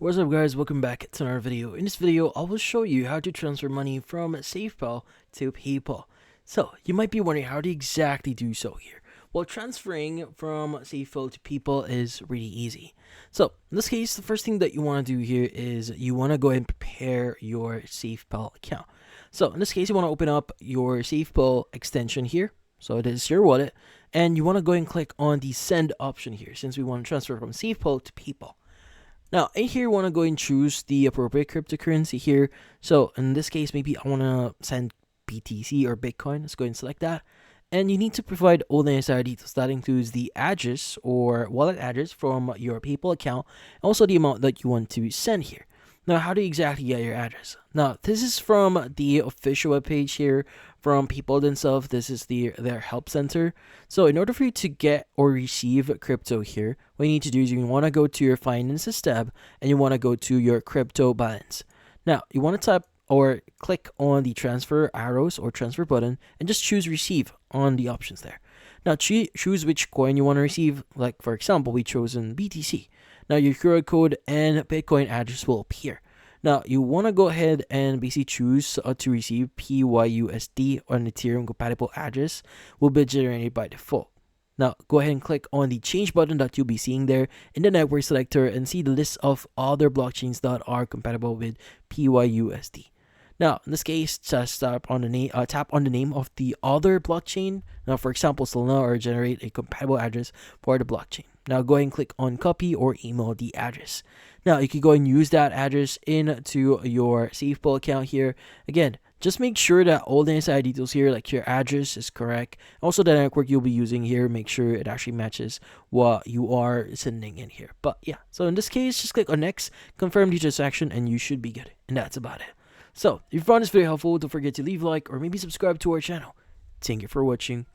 What's up guys, welcome back to another video. In this video, I will show you how to transfer money from SafePal to PayPal. So, you might be wondering how to exactly do so here. Well, transferring from SafePal to PayPal is really easy. So, in this case, the first thing that you want to do here is you want to go ahead and prepare your SafePal account. So, in this case, you want to open up your SafePal extension here. So, it is your wallet. And you want to go ahead and click on the send option here since we want to transfer from SafePal to PayPal. Now, in here, you want to go and choose the appropriate cryptocurrency here. So, in this case, maybe I want to send BTC or Bitcoin. Let's go and select that. And you need to provide all the necessary details. That includes the address or wallet address from your PayPal account, and also the amount that you want to send here. Now, how do you exactly get your address? Now, this is from the official webpage here from PayPal themselves. This is their help center. So in order for you to get or receive crypto here, what you need to do is you want to go to your finances tab and you want to go to your crypto balance. Now, you want to type or click on the transfer arrows or transfer button and just choose receive on the options there. Now, choose which coin you want to receive. Like, for example, we chosen BTC. Now, your QR code and Bitcoin address will appear. Now, you want to go ahead and basically choose to receive PYUSD or an Ethereum compatible address will be generated by default. Now, go ahead and click on the change button that you'll be seeing there in the network selector and see the list of other blockchains that are compatible with PYUSD. Now, in this case, just tap on the name of the other blockchain. Now, for example, Solana, or generate a compatible address for the blockchain. Now, go ahead and click on copy or email the address. Now, you can go and use that address into your SafePal account here. Again, just make sure that all the necessary details here, like your address, is correct. Also, the network you'll be using here, make sure it actually matches what you are sending in here. But yeah, so in this case, just click on next, confirm the transaction, and you should be good. And that's about it. So, if you found this video helpful, don't forget to leave a like or maybe subscribe to our channel. Thank you for watching.